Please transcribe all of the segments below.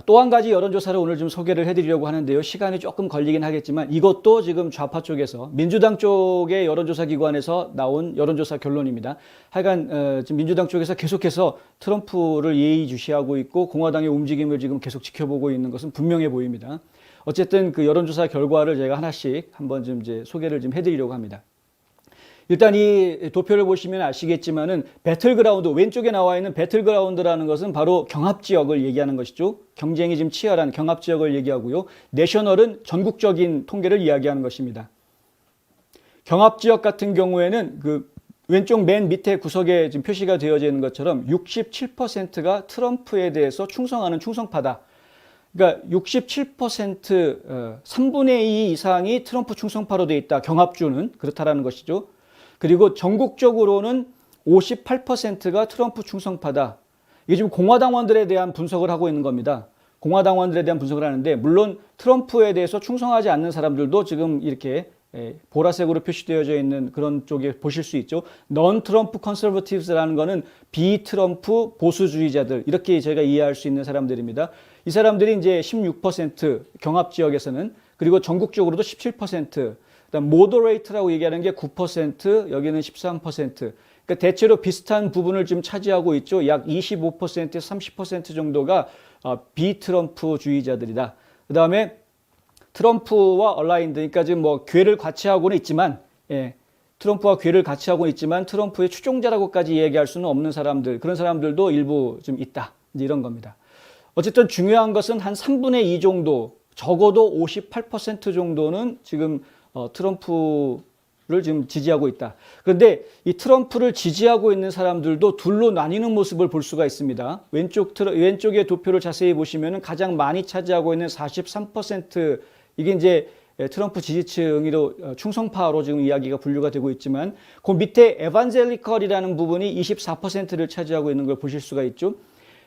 또 한 가지 여론조사를 오늘 좀 소개를 해드리려고 하는데요. 시간이 조금 걸리긴 하겠지만 이것도 지금 좌파 쪽에서 민주당 쪽의 여론조사 기관에서 나온 여론조사 결론입니다. 하여간 지금 민주당 쪽에서 계속해서 트럼프를 예의주시하고 있고 공화당의 움직임을 지금 계속 지켜보고 있는 것은 분명해 보입니다. 어쨌든 그 여론조사 결과를 제가 하나씩 한번 좀 이제 소개를 좀 해드리려고 합니다. 일단 이 도표를 보시면 아시겠지만은 배틀그라운드, 왼쪽에 나와 있는 배틀그라운드라는 것은 바로 경합지역을 얘기하는 것이죠. 경쟁이 좀 치열한 경합지역을 얘기하고요. 내셔널은 전국적인 통계를 이야기하는 것입니다. 경합지역 같은 경우에는 그 왼쪽 맨 밑에 구석에 지금 표시가 되어져 있는 것처럼 67%가 트럼프에 대해서 충성하는 충성파다. 그러니까 67%, 3분의 2 이상이 트럼프 충성파로 되어 있다. 경합주는 그렇다라는 것이죠. 그리고 전국적으로는 58%가 트럼프 충성파다. 이게 지금 공화당원들에 대한 분석을 하고 있는 겁니다. 공화당원들에 대한 분석을 하는데 물론 트럼프에 대해서 충성하지 않는 사람들도 지금 이렇게 보라색으로 표시되어져 있는 그런 쪽에 보실 수 있죠. 넌 트럼프 컨서버티브스라는 거는 비트럼프 보수주의자들 이렇게 저희가 이해할 수 있는 사람들입니다. 이 사람들이 이제 16% 경합 지역에서는 그리고 전국적으로도 17%, 그다음 모더레이트라고 얘기하는 게 9%, 여기는 13%. 그러니까 대체로 비슷한 부분을 좀 차지하고 있죠. 약 25%에서 30% 정도가 비트럼프주의자들이다. 그다음에 트럼프와 얼라인드, 그러니까 지금 뭐 궤를 같이 하고는 있지만, 트럼프와 궤를 같이 하고는 있지만 트럼프의 추종자라고까지 얘기할 수는 없는 사람들, 그런 사람들도 일부 좀 있다. 이제 이런 겁니다. 어쨌든 중요한 것은 한 3분의 2 정도, 적어도 58% 정도는 지금 트럼프를 지금 지지하고 있다. 그런데 이 트럼프를 지지하고 있는 사람들도 둘로 나뉘는 모습을 볼 수가 있습니다. 왼쪽의 도표를 자세히 보시면 가장 많이 차지하고 있는 43%, 이게 이제 트럼프 지지층으로 충성파로 지금 이야기가 분류가 되고 있지만 그 밑에 에반젤리컬이라는 부분이 24%를 차지하고 있는 걸 보실 수가 있죠.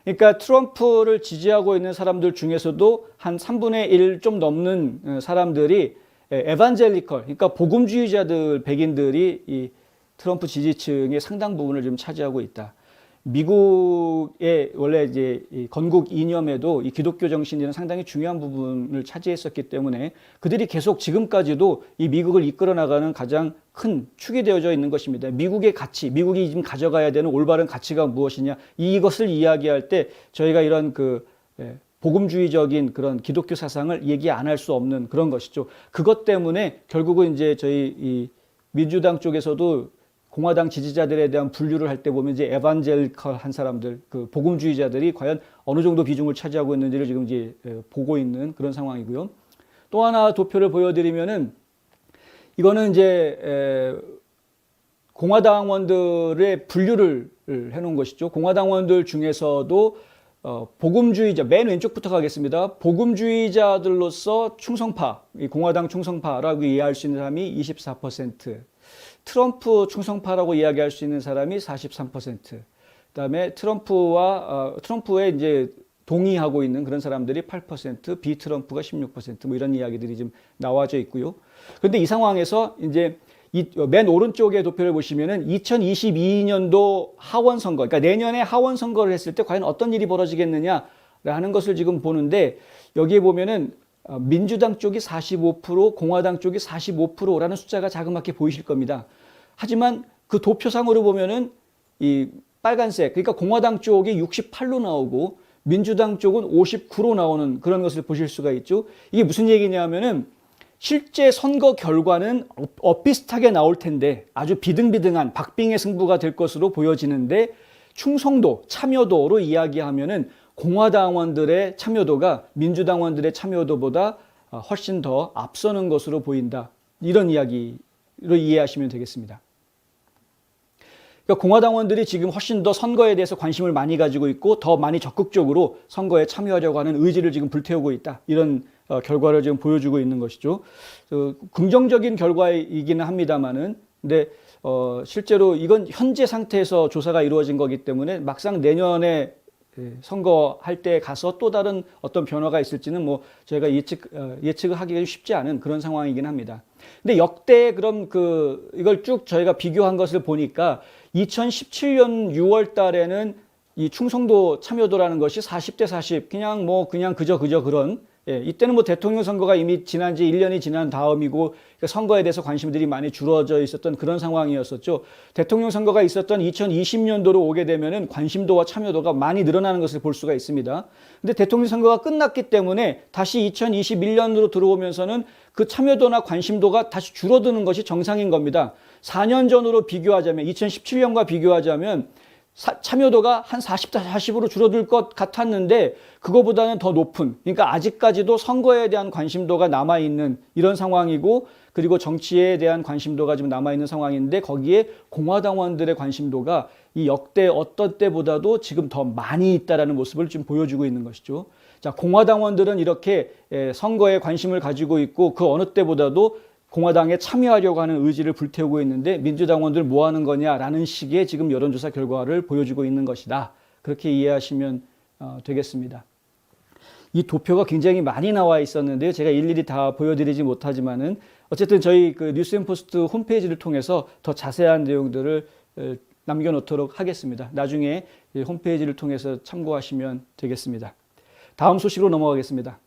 그러니까 트럼프를 지지하고 있는 사람들 중에서도 한 3분의 1 좀 넘는 사람들이 에반젤리컬, 그러니까 복음주의자들, 백인들이 이 트럼프 지지층의 상당 부분을 좀 차지하고 있다. 미국의 원래 이제 이 건국 이념에도 이 기독교 정신이는 상당히 중요한 부분을 차지했었기 때문에 그들이 계속 지금까지도 이 미국을 이끌어 나가는 가장 큰 축이 되어져 있는 것입니다. 미국의 가치, 미국이 지금 가져가야 되는 올바른 가치가 무엇이냐, 이것을 이야기할 때 저희가 이런 복음주의적인 그런 기독교 사상을 얘기 안 할 수 없는 그런 것이죠. 그것 때문에 결국은 이제 저희 이 민주당 쪽에서도 공화당 지지자들에 대한 분류를 할 때 보면 이제 에반젤리컬 한 사람들, 그 복음주의자들이 과연 어느 정도 비중을 차지하고 있는지를 지금 이제 보고 있는 그런 상황이고요. 또 하나 도표를 보여드리면은 이거는 이제 공화당원들의 분류를 해놓은 것이죠. 공화당원들 중에서도 복음주의자, 맨 왼쪽부터 가겠습니다. 복음주의자들로서 충성파, 이 공화당 충성파라고 이해할 수 있는 사람이 24%, 트럼프 충성파라고 이야기할 수 있는 사람이 43%, 그다음에 트럼프에 이제 동의하고 있는 그런 사람들이 8%, 비트럼프가 16%, 뭐 이런 이야기들이 좀 나와져 있고요. 그런데 이 상황에서 이제 맨 오른쪽의 도표를 보시면은 2022년도 하원 선거, 그러니까 내년에 하원 선거를 했을 때 과연 어떤 일이 벌어지겠느냐라는 것을 지금 보는데 여기에 보면은 민주당 쪽이 45%, 공화당 쪽이 45%라는 숫자가 자그맣게 보이실 겁니다. 하지만 그 도표상으로 보면은 이 빨간색, 그러니까 공화당 쪽이 68로 나오고 민주당 쪽은 59로 나오는 그런 것을 보실 수가 있죠. 이게 무슨 얘기냐면은 실제 선거 결과는 비슷하게 나올 텐데 아주 비등비등한 박빙의 승부가 될 것으로 보여지는데 충성도, 참여도로 이야기하면은 공화당원들의 참여도가 민주당원들의 참여도보다 훨씬 더 앞서는 것으로 보인다. 이런 이야기로 이해하시면 되겠습니다. 그러니까 공화당원들이 지금 훨씬 더 선거에 대해서 관심을 많이 가지고 있고 더 많이 적극적으로 선거에 참여하려고 하는 의지를 지금 불태우고 있다. 이런 결과를 지금 보여주고 있는 것이죠. 긍정적인 결과이기는 합니다만은, 근데 실제로 이건 현재 상태에서 조사가 이루어진 거기 때문에 막상 내년에 선거할 때 가서 또 다른 어떤 변화가 있을지는 뭐 저희가 예측을 하기가 쉽지 않은 그런 상황이긴 합니다. 근데 역대 그럼 이걸 쭉 저희가 비교한 것을 보니까 2017년 6월 달에는 이 충성도 참여도라는 것이 40대 40, 그냥 그저 그런, 이때는 뭐 대통령 선거가 이미 지난 지 1년이 지난 다음이고, 그러니까 선거에 대해서 관심들이 많이 줄어져 있었던 그런 상황이었었죠. 대통령 선거가 있었던 2020년도로 오게 되면은 관심도와 참여도가 많이 늘어나는 것을 볼 수가 있습니다. 근데 대통령 선거가 끝났기 때문에 다시 2021년으로 들어오면서는 그 참여도나 관심도가 다시 줄어드는 것이 정상인 겁니다. 4년 전으로 비교하자면, 2017년과 비교하자면 참여도가 한 40대 40으로 줄어들 것 같았는데 그거보다는 더 높은, 그러니까 아직까지도 선거에 대한 관심도가 남아있는 이런 상황이고, 그리고 정치에 대한 관심도가 지금 남아있는 상황인데 거기에 공화당원들의 관심도가 이 역대 어떤 때보다도 지금 더 많이 있다는 모습을 좀 보여주고 있는 것이죠. 자, 공화당원들은 이렇게 선거에 관심을 가지고 있고 그 어느 때보다도 공화당에 참여하려고 하는 의지를 불태우고 있는데 민주당원들 뭐 하는 거냐라는 식의 지금 여론조사 결과를 보여주고 있는 것이다. 그렇게 이해하시면 되겠습니다. 이 도표가 굉장히 많이 나와 있었는데요. 제가 일일이 다 보여드리지 못하지만은 어쨌든 저희 그 뉴스앤포스트 홈페이지를 통해서 더 자세한 내용들을 남겨놓도록 하겠습니다. 나중에 홈페이지를 통해서 참고하시면 되겠습니다. 다음 소식으로 넘어가겠습니다.